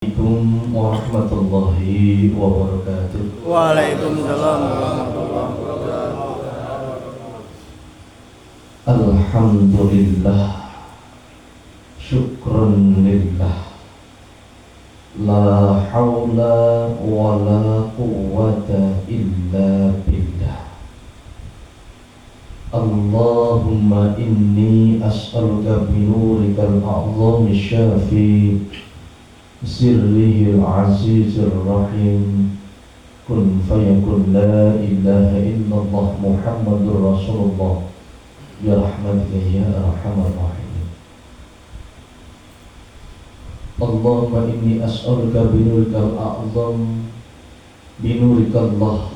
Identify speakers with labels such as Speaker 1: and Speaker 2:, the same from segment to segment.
Speaker 1: Assalamualaikum warahmatullahi wabarakatuh.
Speaker 2: Waalaikumsalam warahmatullahi wabarakatuh.
Speaker 1: Alhamdulillah, syukran lillah, la hawla wa la quwwata illa billah. Allahumma inni as'aluka binurikal a'zami syafi sirrihil azizir rahim kun fayakun la ilaha illallah muhammadur rasulullah ya rahmatika ya arhamar rahimin. Allahumma inni as'aluka binurikal a'zam binurikallah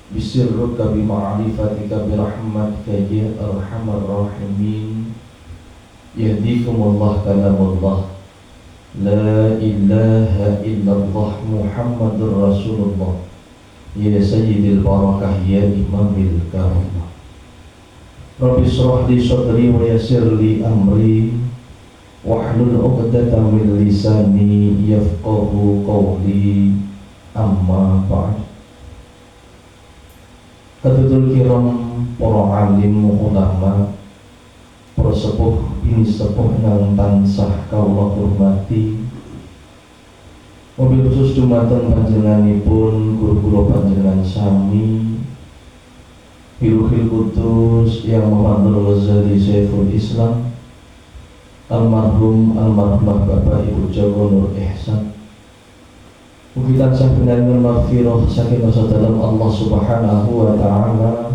Speaker 1: bisirruka bima'rifatika birahmatika ya arhamar rahimin. Yahdikumullah kalamullah, la ilaha illallah muhammadur rasulullah ya sayyidil barakah ya imamil karamah. Rabbi shrah li sadri wa yassir li amri wahlul 'uqdatam min lisani yafqahu qawli, amma ba'd. Katutul kiram para alim ulama, para sepuh bini sepuh yang tansah kaula hormati, mobil khusus dumateng panjenenganipun guru kula panjenengan sami Biruhil Kudus yang Muhammad Ghazali Syekhul Islam, almarhumah Bapak Ibu Jawa Nur Ihsan. Mugi tansah pinangan maghfirah saking dalam Allah Subhanahu wa taala.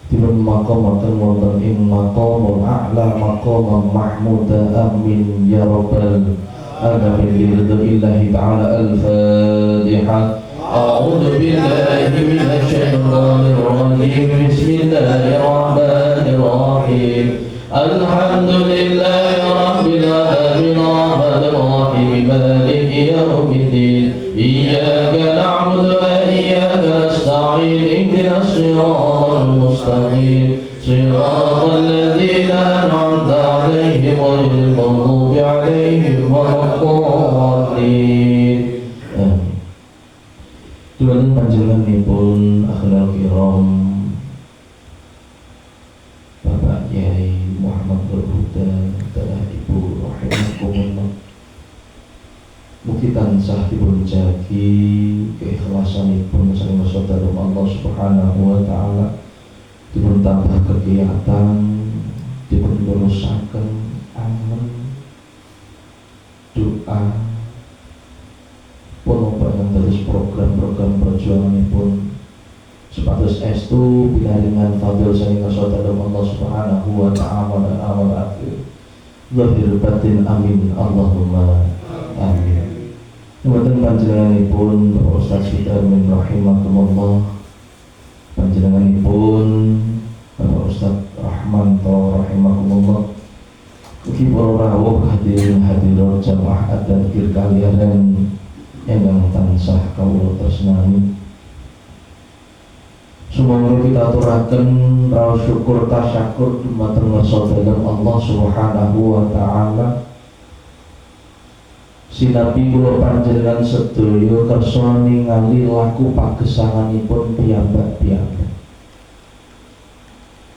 Speaker 1: Dipun maqamaken wonten ing maqamul a'la maqamam mahmuda, amin ya rabbal alamin. Biridhillahi ta'ala. Al-Fatihah. A'udzu billahi minasy syaithanir rajim. Bismillahirrahmanirrahim. Alhamdulillahi rabbil alamin arrahmanir rahim maliki yaumiddin. Iyyaka na'budu wa iyyaka nasta'in. Ihdinas siratal mustaqim, siratal ladzina an'amta 'alaihim ghairil maghdubi 'alaihim waladdallin. Amin. Dumateng panjenenganipun akhlal kiram Bapak Kyai Muhammad Berhuda dan Ibu rahimakumullah, mugi tansah dipun jagi keikhlasanipun saking saudara Allah Subhanahu wa taala, dipun tambah kegiatan, dipun lurusaken amen doa pengembangan terus program-program perjuanganipun sepatus estu pinaringan fadil saking saudara Allah Subhanahu wa taala awal akhir zahir batin, amin Allahumma amin. Kemudian panjenenganipun Bapak Ustaz Fidamin rahimakumullah, panjenenganipun Bapak Ustaz Rahmanto rahimakumullah, ugi para rawuh hadirin hadirat jamaah adat kir kaliyan ingkang tansah kawula tresnani. Semoga kita aturaken raos syukur tasyakur dumateng saudara Allah Subhanahu wa taala. Sinapi kula panjenengan sedaya kersa ningali laku pagesanganipun piyambak-piyambak.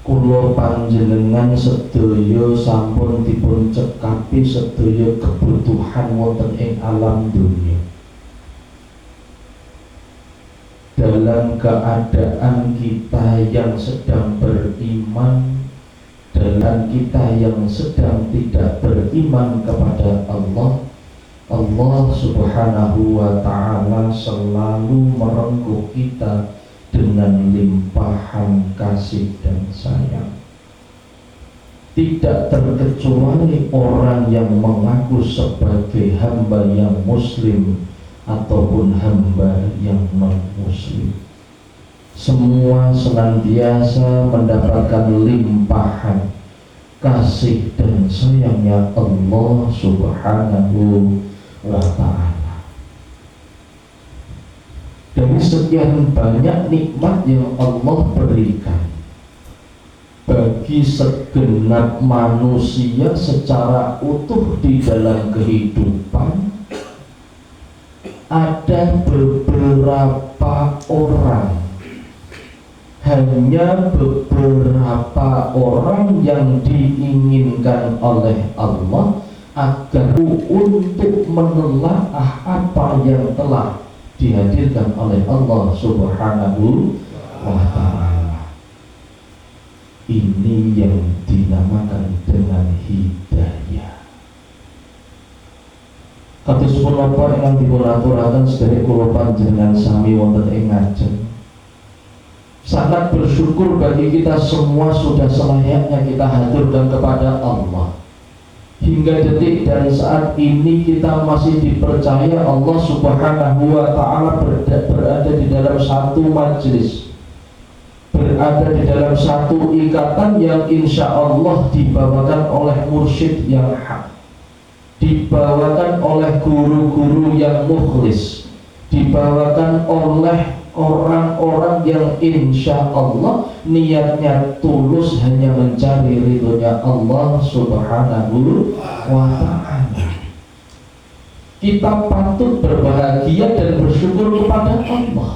Speaker 1: Kula panjenengan sedaya sampun dipun cekapi sedaya kebutuhan wonten ing alam dunia. Dalam keadaan kita yang sedang beriman, dalam kita yang sedang tidak beriman kepada Allah, Allah Subhanahu wa ta'ala selalu merengkuh kita dengan limpahan kasih dan sayang. Tidak terkecuali orang yang mengaku sebagai hamba yang muslim ataupun hamba yang non-muslim, semua senantiasa mendapatkan limpahan kasih dan sayangnya Allah Subhanahu wa ta'ala. Dari sekian banyak nikmat yang Allah berikan bagi segenap manusia secara utuh di dalam kehidupan, ada beberapa orang, hanya beberapa orang yang diinginkan oleh Allah agar untuk menelaah apa yang telah dihadirkan oleh Allah Subhanahu wa ta'ala. Ini yang dinamakan dengan hidayah. Kados punapa ingkang dipun aturaken sedherek kula panjenengan sami wonten ing ngajeng. Sangat bersyukur bagi kita semua sudah selayaknya kita haturkan kepada Allah. Hingga detik dan saat ini kita masih dipercaya Allah Subhanahu wa ta'ala berada di dalam satu majelis, berada di dalam satu ikatan yang insya Allah dibawakan oleh mursyid yang hak, dibawakan oleh guru-guru yang mukhlis, dibawakan oleh orang-orang yang insya Allah niatnya tulus hanya mencari ridhonya Allah Subhanahu wa ta'ala. Kita patut berbahagia dan bersyukur kepada Allah,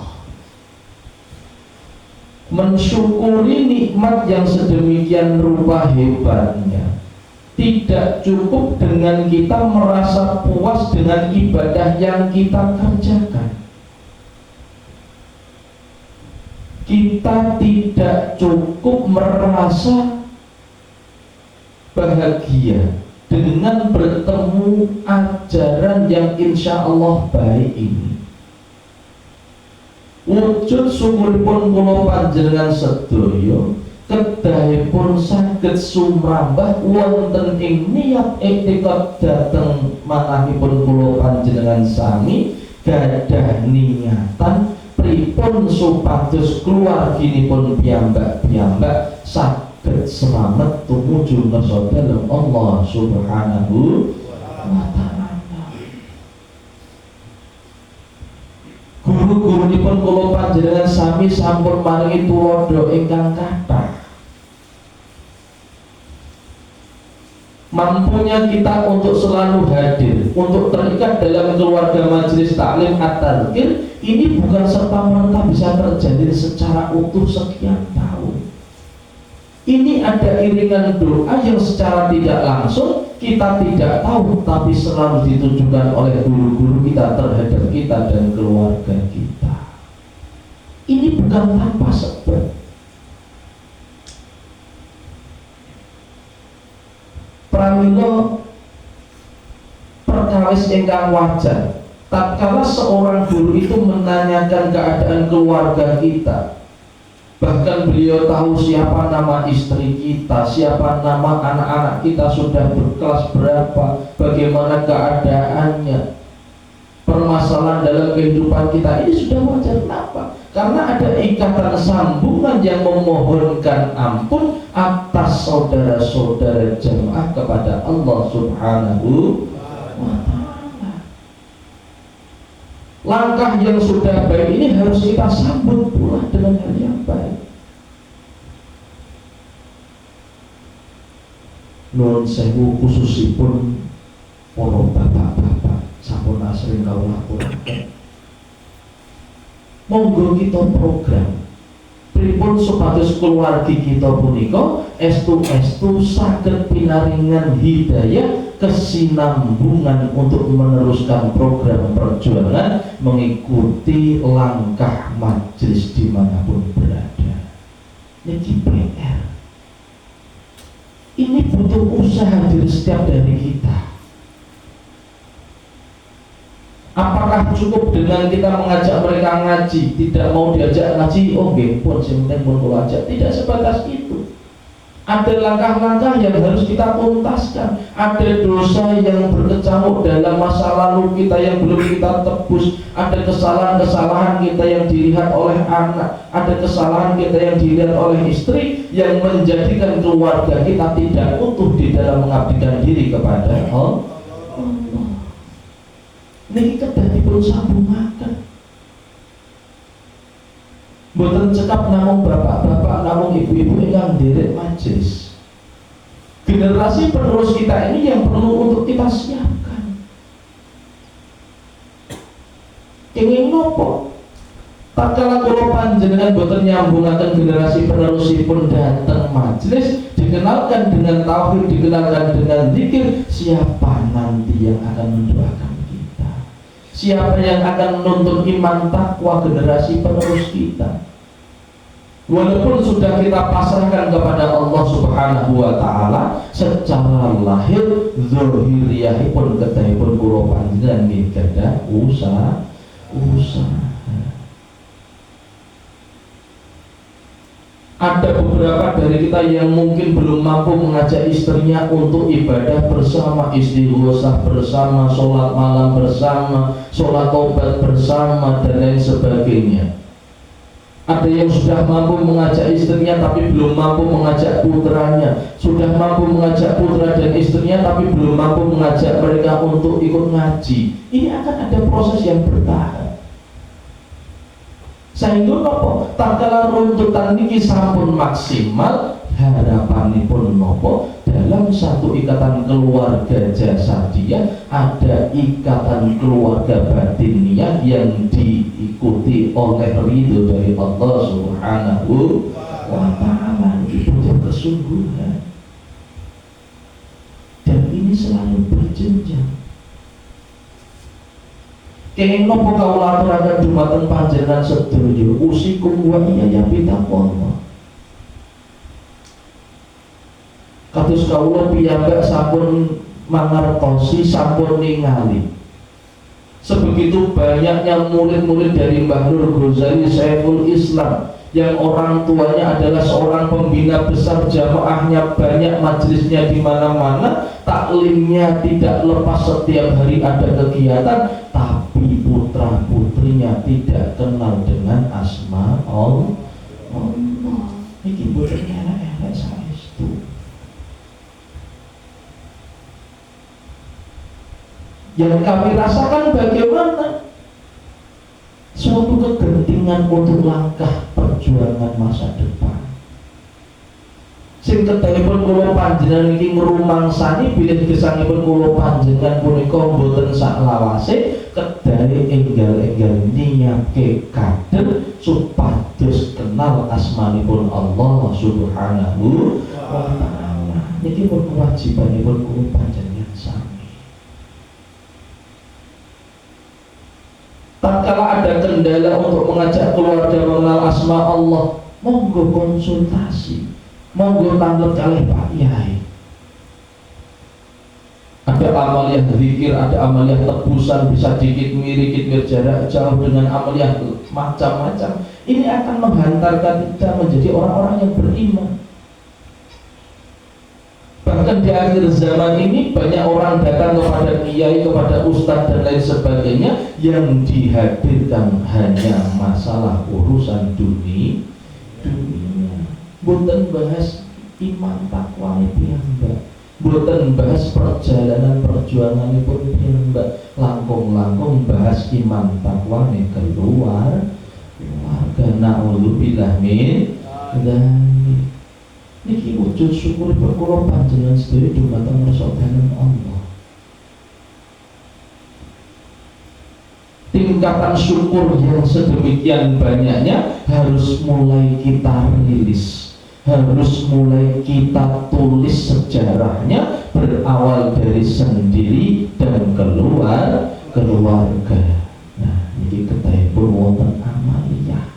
Speaker 1: mensyukuri nikmat yang sedemikian rupa hebatnya. Tidak cukup dengan kita merasa puas dengan ibadah yang kita kerjakan. Kita tidak cukup merasa bahagia dengan bertemu ajaran yang insya Allah baik ini. Wujud sumuripun kula panjenengan sedaya kedahipun saged sumrambah wonten ing niat iktikad dhateng manahipun kula panjenengan sami gadah niatan pripun supados keluarginipun piyambak-piyambak saged selamat tumuju ngarsa dalem Allah Subhanahu wa ta'ala. Guru-gurunipun kula panjenengan sami sampun maringi tulodo ingkang kathah. Mampunya kita untuk selalu hadir, untuk terikat dalam keluarga majelis taklim at-tadzkir ini bukan serta-merta bisa terjadi secara utuh sekian tahun. Ini ada iringan doa yang secara tidak langsung kita tidak tahu, tapi selalu ditujukan oleh guru-guru kita terhadap kita dan keluarga kita. Ini bukan tanpa sebab. Pramila perkawis ingkang wajar tatkala seorang guru itu menanyakan keadaan keluarga kita, bahkan beliau tahu siapa nama istri kita, siapa nama anak-anak kita, sudah berkelas berapa, bagaimana keadaannya, permasalahan dalam kehidupan kita, ini sudah wajar. Kenapa? Karena ada ikatan sambungan yang memohonkan ampun atas saudara-saudara jemaah kepada Allah Subhanahu wa ta'ala. Langkah yang sudah baik ini harus kita sambut pula dengan hal yang baik. Nuwun sewu khususipun para bapak-bapak sampun asring kawula aturaken. Monggo kita program pripun supados keluargi kita punika estu-estu saged pinaringan hidayah kesinambungan untuk meneruskan program perjuangan mengikuti langkah majelis dimanapun berada. Ini PR. Ini butuh usaha dari setiap dari kita. Apakah cukup dengan kita mengajak mereka ngaji, tidak mau diajak ngaji, oh nggih pun sing penting pun kula ajak, tidak sebatas itu. Ada langkah-langkah yang harus kita tuntaskan. Ada dosa yang berkecamuk dalam masa lalu kita yang belum kita tebus. Ada kesalahan-kesalahan kita yang dilihat oleh anak. Ada kesalahan kita yang dilihat oleh istri yang menjadikan keluarga kita tidak utuh di dalam mengabdikan diri kepada Allah. Niki kedah dipun sambungaken. Mboten cekap namung bapak-bapak, namung ibu-ibu ingkang nderek majelis. Generasi penerus kita ini yang perlu untuk kita siapkan. Kenging nopo? Tatkala kula panjenengan boten nyambungaken generasi penerusipun datang majelis, dikenalkan dengan tauhid, dikenalkan dengan zikir, siapa nanti yang akan mendoakan kita? Siapa yang akan menuntun iman takwa generasi penerus kita? Walaupun sudah kita pasrahkan kepada Allah Subhanahu wa taala secara lahir, zahiriyahipun kedahipun kula panjenengan nggih gadah usaha. Ada beberapa dari kita yang mungkin belum mampu mengajak istrinya untuk ibadah bersama, istighosah bersama, sholat malam bersama, sholat taubat bersama, dan lain sebagainya. Ada yang sudah mampu mengajak istrinya tapi belum mampu mengajak putranya, sudah mampu mengajak putra dan istrinya tapi belum mampu mengajak mereka untuk ikut ngaji. Ini akan ada proses yang bertahap. Sehingga nopo tatkala runtutan niki sampun maksimal, harapanipun nopo dalam satu ikatan keluarga jasadiyah ada ikatan keluarga batiniah yang diikuti oleh ridho dari Allah Subhanahu wa taala. Itu yang kesungguhan, dan ini selalu berjenjang. Kenging nopo kawula aturaken dumateng panjenengan sedaya, usikum wa iyaya bitaqwa. Kados kawula piyambak sampun mangertosi, sampun ningali sebegitu banyaknya murid-murid dari Mbah Nur Ghazali Saiful Islam yang orang tuanya adalah seorang pembina besar, jamaahnya banyak, majelisnya di mana-mana, taklimnya tidak lepas, setiap hari ada kegiatan, tapi putra putrinya tidak kenal dengan asma Allah. Iki boten elek-elek saestu. Yang kami rasakan bagaimana suatu kegentingan untuk langkah perjuangan masa depan. Sing ketelipun kula panjenengan iki ngrumangsani bilih gesangipun kula panjenengan punika mboten sak lawase, kedahe enggal-enggal niate kader supados kenal asmanipun Allah Subhanahu wa taala. Niki pun kewajibanipun kula panjenengan sami. Tatkala ada kendala untuk mengajak keluarga mengenal asma Allah, monggo konsultasi, monggo tanggap kalih Pak Yai. Ada amaliyah zikir, ada amaliyah tebusan, bisa dikit mirikit jarak jauh, dengan amaliyah macam-macam. Ini akan menghantarkan kita menjadi orang-orang yang beriman. Bahkan di akhir zaman ini banyak orang datang kepada kiai, kepada ustadz dan lain sebagainya, yang dihadirkan hanya masalah urusan dunia. Boten bahas iman takwa piyambak, boten bahas perjalanan perjuangan piyambak, langkung-langkung bahas iman takwa keluar keluarga. Na'udzubillah min dzalik. Niki wujud syukur kula panjenengan sedaya dumateng ngrasakaken Allah. Tingkatan syukur yang sedemikian banyaknya harus mulai kita rilis, harus mulai kita tulis sejarahnya, berawal dari sendiri dan keluarga. Nah, niki ketahipun wonten amaliyah.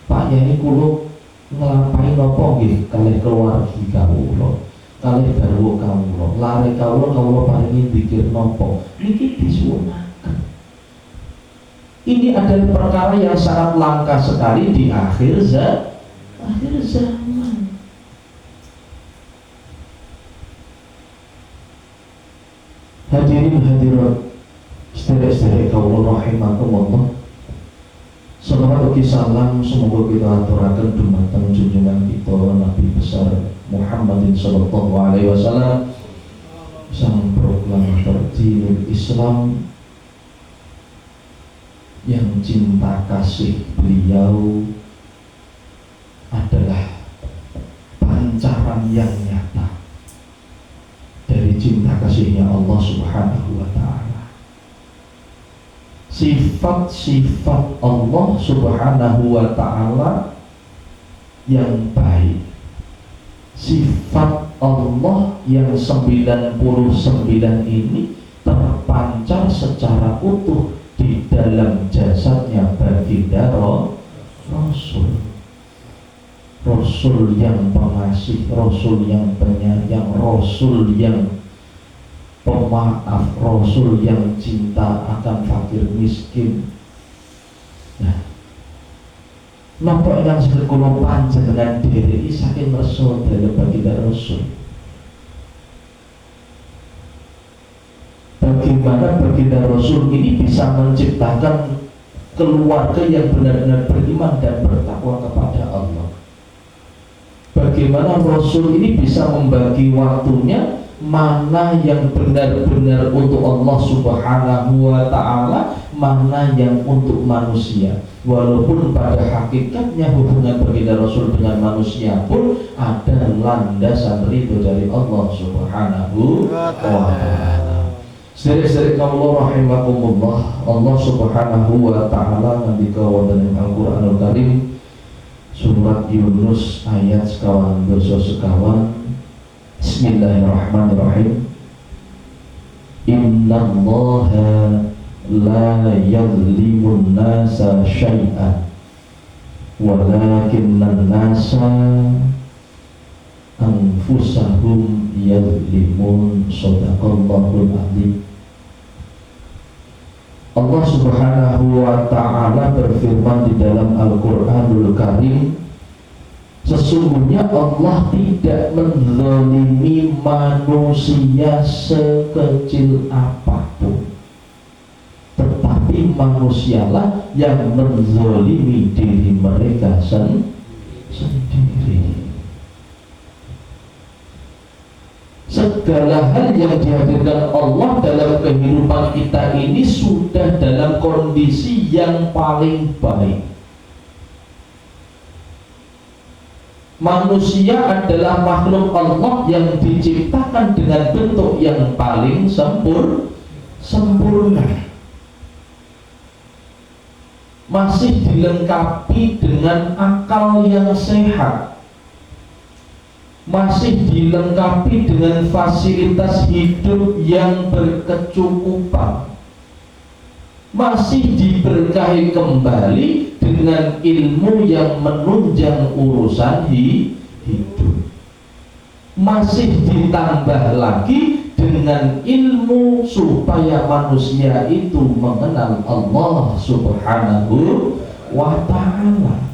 Speaker 1: Pak Yai kula nglampahi napa nggih kalih keluargi kawula, kalih garwa kawula, lare kawula paringi pikir napa niki disuwunaken. Ini adalah perkara yang sangat langka sekali di akhir zaman. Hadirin hadirat sedherek-sedherek kawula rahimakumullah. Salawat ugi salam semoga kita aturaken dumateng junjungan kita Nabi besar Muhammadin sallallahu alaihi wasallam, sang proklamator dinul Islam, yang cinta kasih beliau adalah pancaran yang nyata dari cinta kasihnya Allah Subhanahu wa ta'ala. sifat-sifat Allah Subhanahu wa ta'ala yang baik, sifat Allah yang 99 ini terpancar secara utuh di dalam jasadnya baginda Rasul. Rasul yang pengasih, Rasul yang penyayang, Rasul yang pemaaf, Rasul yang cinta akan fakir miskin. Nah, napa yang sedek kula panjenengan diri saking Rasul dalam baginda Rasul. Bagaimana baginda Rasul ini bisa menciptakan keluarga yang benar-benar beriman dan bertakwa kepada Allah. Bagaimana Rasul ini bisa membagi waktunya, mana yang benar-benar untuk Allah Subhanahu wa ta'ala, mana yang untuk manusia. Walaupun pada hakikatnya hubungan baginda Rasul dengan manusia pun ada landasan ridho dari Allah Subhanahu wa ta'ala. Sedherek-sedherek kawula rahimakumullah, Allah Subhanahu wa ta'ala ngendika wonten ing Al-Qur'anul Karim surat Yunus ayat sekawan dosa sekawan. Bismillahirrahmanirrahim. Innallaha la yadhlimun nasa syai'an walakinnan nasa anfusahum yadhlimun. Shadaqallahul adzim. Allah Subhanahu wa ta'ala berfirman di dalam Al-Qur'anul Karim, sesungguhnya Allah tidak menzalimi manusia sekecil apapun, tetapi manusialah yang menzalimi diri mereka sendiri. Segala hal yang dihadirkan Allah dalam kehidupan kita ini sudah dalam kondisi yang paling baik. Manusia adalah makhluk Allah yang diciptakan dengan bentuk yang paling sempurna. Masih dilengkapi dengan akal yang sehat, masih dilengkapi dengan fasilitas hidup yang berkecukupan, masih diberkahi kembali dengan ilmu yang menunjang urusan hidup, masih ditambah lagi dengan ilmu supaya manusia itu mengenal Allah Subhanahu wa ta'ala.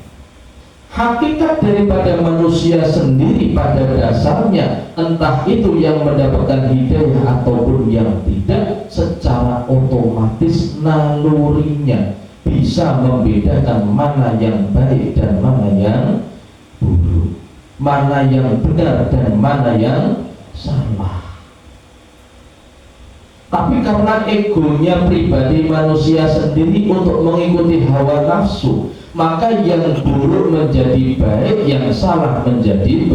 Speaker 1: Hakikat daripada manusia sendiri pada dasarnya, entah itu yang mendapatkan hidayah ataupun yang tidak, secara otomatis nalurinya bisa membedakan mana yang baik dan mana yang buruk, mana yang benar dan mana yang salah. Tapi karena egonya pribadi manusia sendiri untuk mengikuti hawa nafsu, maka yang buruk menjadi baik, yang salah menjadi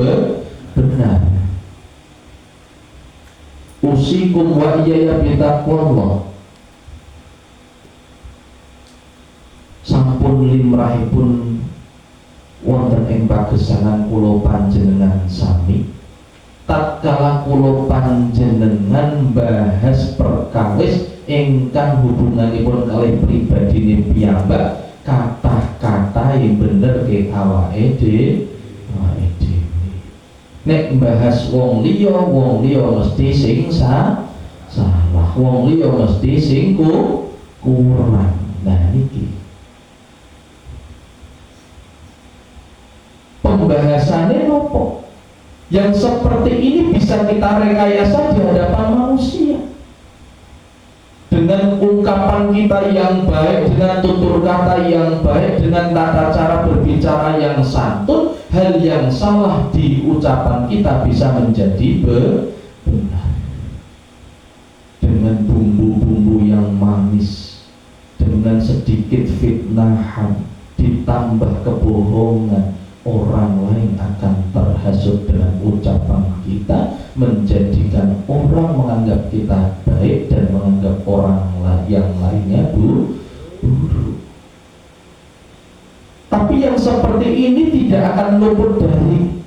Speaker 1: benar. Usikum wa iyaya bitaqwallah. Sampun limrahipun wonten ing pagesangan kula panjenengan sami, tatkala kula panjenengan bahas perkawis ingkang hubunganipun kalih pribadine piyambak, kata-kata yang bener ke awake dhewe. Nek bahas wong liya mesti sing salah, wong liya mesti sing kurang. Nah niki pembahasannya nopo yang seperti ini bisa kita rekayasa di hadapan manusia dengan ungkapan kita yang baik, dengan tutur kata yang baik, dengan tata cara berbicara yang santun. Hal yang salah di ucapan kita bisa menjadi benar dengan bumbu-bumbu yang manis, dengan sedikit fitnahan ditambah kebohongan, orang lain akan terhasut dengan ucapan kita, menjadikan orang menganggap kita baik dan menganggap orang yang lainnya buruk. seperti ini tidak akan luput dari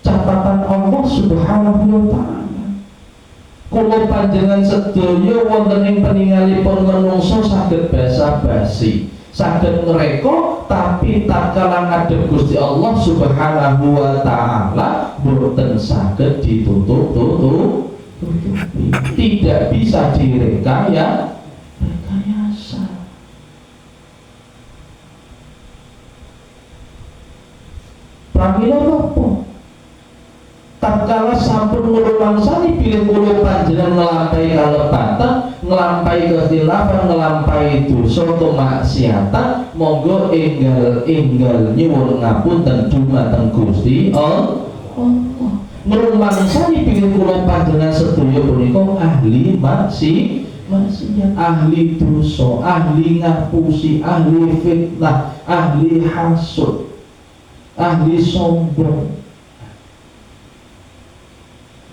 Speaker 1: catatan Allah Subhanahu wa taala. Kula panjenengan sedaya wonten ing paningalipun menungso saged basa-basi, saged ngreka, tapi tatkala ngadhep Gusti Allah Subhanahu wa taala boten saged ditutup-tutupi. Tidak bisa direkayasa. Pramila napa? Tatkala sampun ngrumangsani bilih kula panjenengan nglampahi kalepatan, nglampahi kehilafan, nglampahi dosa kemaksiatan, monggo enggal nyuwun ngapunten dumateng Gusti Allah. Ngrumangsani bilih kula panjenengan sedaya punika ahli maksiat, ahli dosa, ahli ngapusi, ahli fitnah, ahli hasud, ahli sombong.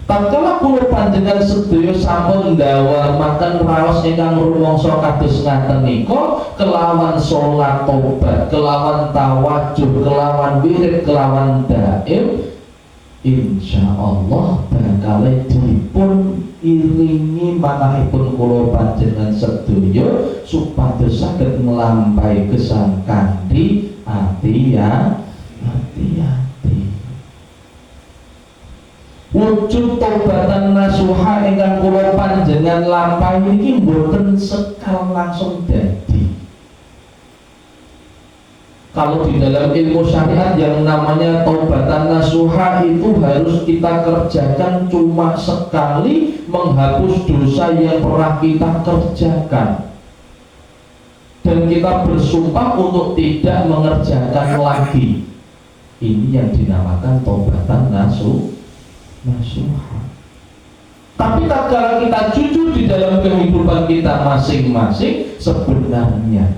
Speaker 1: Tatkala kula panjenengan sedaya sampun ndawamaken raos ingkang rumangsa kados ngaten nika, kelawan salat tobat, kelawan tawajuh, kelawan wirid, kelawan daim, insyaallah bakal dipun iringi manahipun kula panjenengan sedaya supados saged nglampahi gesang kanthi hati-hati. Wujud taubatan nasuha ingkang kula panjenengan lampahi niki mboten sekal langsung dadi. Kalau di dalam ilmu syariat yang namanya taubatan nasuha itu harus kita kerjakan cuma sekali, menghapus dosa yang pernah kita kerjakan, dan kita bersumpah untuk tidak mengerjakan lagi. Ini yang dinamakan taubatan nasuha. Tapi tatkala kita jujur di dalam kehidupan kita masing-masing, sebenarnya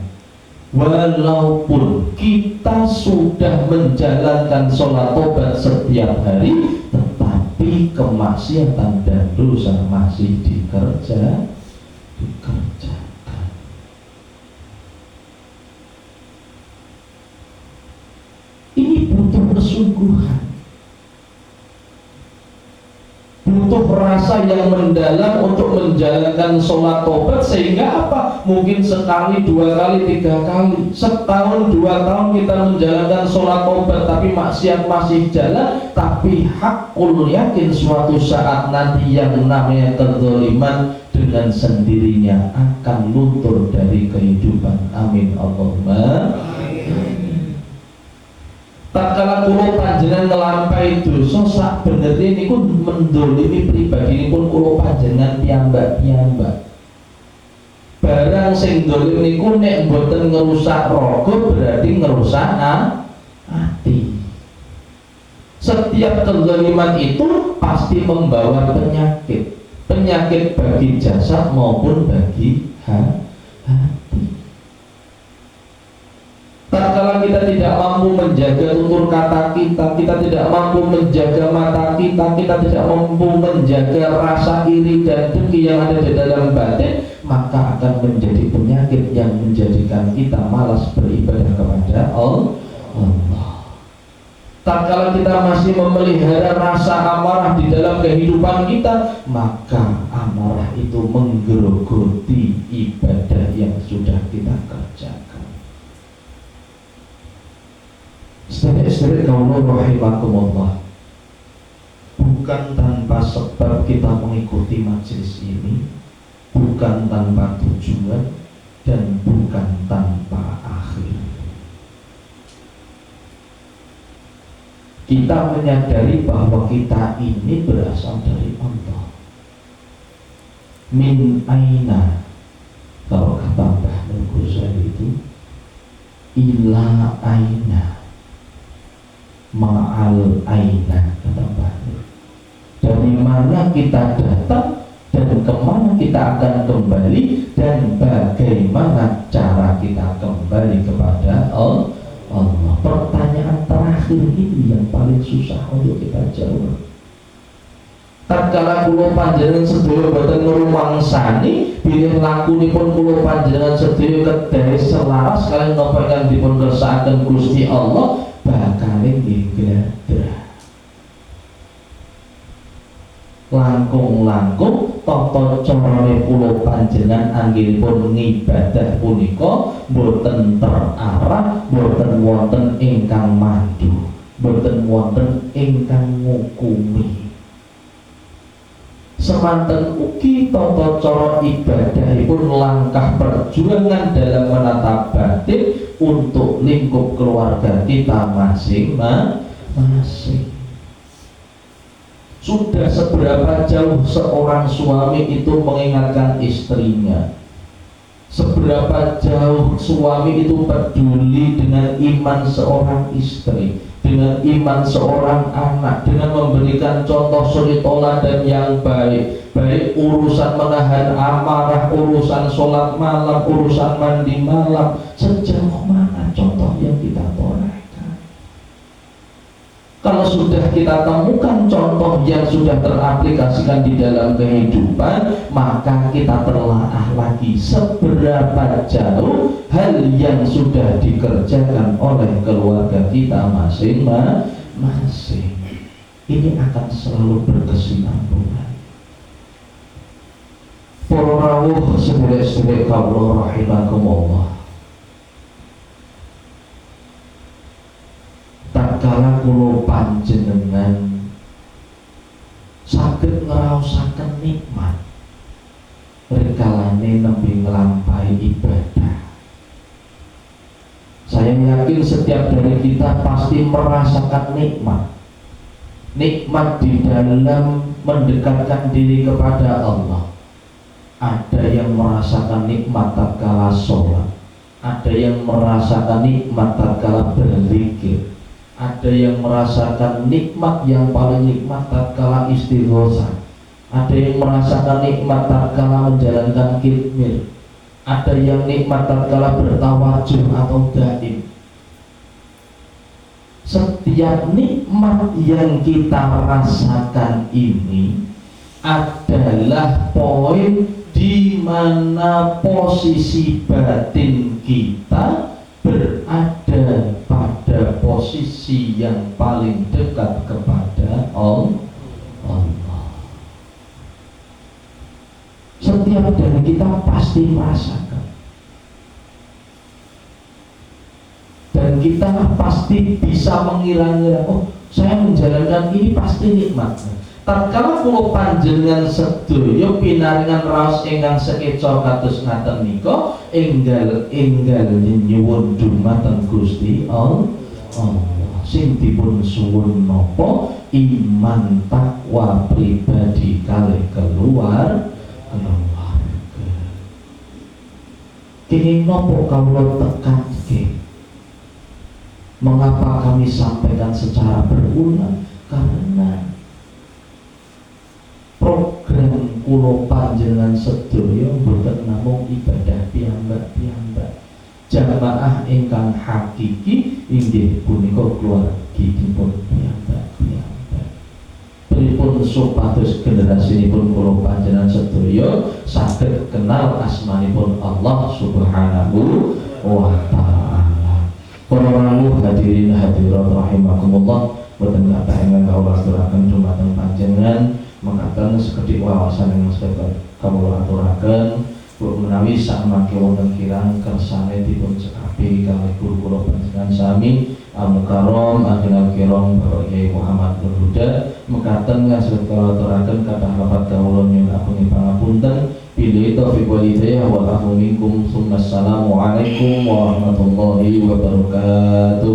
Speaker 1: walaupun kita sudah menjalankan sholat tobat setiap hari, tetapi kemaksiatan dan dosa masih dikerjakan. Ini butuh kesungguhan, butuh rasa yang mendalam untuk menjalankan sholat tobat. Sehingga apa? Mungkin sekali, dua kali, tiga kali, setahun, 2 tahun kita menjalankan sholat tobat, tapi maksiat masih jalan. Tapi hakul yakin suatu saat nanti yang namanya kezaliman dengan sendirinya akan luntur dari kehidupan. Amin Allahumma. Tatkala kula panjenengan nglampahi dosa sak beneré niku mendolimi pribadinipun kula panjenengan piyambak-piyambak. Barang sing dolim niku nek mboten ngerusak raga berarti ngerusak hati. Setiap kezaliman itu pasti membawa penyakit, penyakit bagi jasad maupun bagi hati. Tatkala kita tidak mampu menjaga tutur kata kita, kita tidak mampu menjaga mata kita, kita tidak mampu menjaga rasa iri dan dengki yang ada di dalam batin, maka akan menjadi penyakit yang menjadikan kita malas beribadah kepada Allah. Tatkala kita masih memelihara rasa amarah di dalam kehidupan kita, maka amarah itu menggerogoti ibadah yang sudah kita kerjakan. Sedherek kaula rahimakumullah, bukan tanpa sebab kita mengikuti majelis ini, bukan tanpa tujuan, dan bukan tanpa akhir. Kita menyadari bahwa kita ini berasal dari Allah. Min aina, kalau kata Mbah Nur Ghazali itu, ila aina, ma'al aina, kata Mbah Nur. Dari mana kita datang dan kemana kita akan kembali, dan bagaimana cara kita kembali kepada Allah. Pertanyaan terakhir ini yang paling susah untuk kita jawab. Tatkala tatkala kula panjenengan sedaya boten ngrumangsani bilih lakunipun kula panjenengan sedaya kedah selaras kaliyan napa ingkang dipun kersakaken Gusti Allah bakal nggih gladrah. Langkung-langkung tata carane kula panjenengan anggenipun ngibadah punika boten terarah, boten wonten ingkang mandu, boten wonten ingkang ngukumi. Semanten ugi tata cara ibadahipun langkah perjuangan dalam menata batin untuk lingkup keluarga kita masing-masing. Sudah seberapa jauh seorang suami itu mengingatkan istrinya? Seberapa jauh suami itu peduli dengan iman seorang istri, dengan iman seorang anak, dengan memberikan contoh suri teladan yang baik, baik urusan menahan amarah, urusan sholat malam, urusan mandi malam. Sejauh mana contoh yang kita torehkan? Kalau sudah kita temukan contoh yang sudah teraplikasikan di dalam kehidupan, maka kita telaah lagi seberapa jauh hal yang sudah dikerjakan oleh keluarga kita masing-masing. Ini akan selalu berkesinambungan. Para rawuh sedherek-sedherek kawula rahimakumullah. Tatkala kula panjenengan saged ngraosaken nikmat rikalane nembe nglampahi ibadah, saya yakin setiap dari kita pasti merasakan nikmat di dalam mendekatkan diri kepada Allah. Ada yang merasakan nikmat tatkala sholat, ada yang merasakan nikmat tatkala berzikir, ada yang merasakan nikmat yang paling nikmat tatkala istighosah, ada yang merasakan nikmat tatkala menjalankan khidmah, ada yang nikmat tatkala bertawajuh atau daim. Setiap nikmat yang kita rasakan ini adalah poin di mana posisi batin kita berada pada posisi yang paling dekat kepada Allah. Setiap dari kita pasti merasakan, dan kita pasti bisa mengira-ngira, oh saya menjalankan ini pasti nikmat. Tatkala kula panjenengan sedaya pinaringan raos ingkang sekeca kados ngaten nika, enggal nyuwun dumateng Gusti Allah sing dipun suwun napa iman takwa pribadi kalih keluarga. Kenging napa kawula tekadke? Mengapa kami sampaikan secara berulang? Karena program kula panjenengan sedaya boten namung ibadah piyambak-piyambak. Jamaah ingkang hakiki inggih punika keluargipun piyambak-piyambak. Pripun supados generasinipun kula panjenengan sedaya saged kenal asmanipun Allah Subhanahu wa ta'ala. Para rawuh hadirin hadirat rahimakumullah, boten kathah ingkang kawula aturaken dumateng panjenengan mengatakan sekedhik wawasan yang sedaya kawula aturaken menawi sakmangke wonten kirang kersane dipun cekapi kalih guru kula panjenengan sami Al-Mukarram Akhirul Kiram Bapak Kyai Muhammad Nur Huda mekaten ngasih kawula aturaken kathah lafaz kawula nyuwun agung pangapunten billahi taufiq wal hidayah wal afu minkum summa assalamu alaikum warahmatullahi wabarakatuh.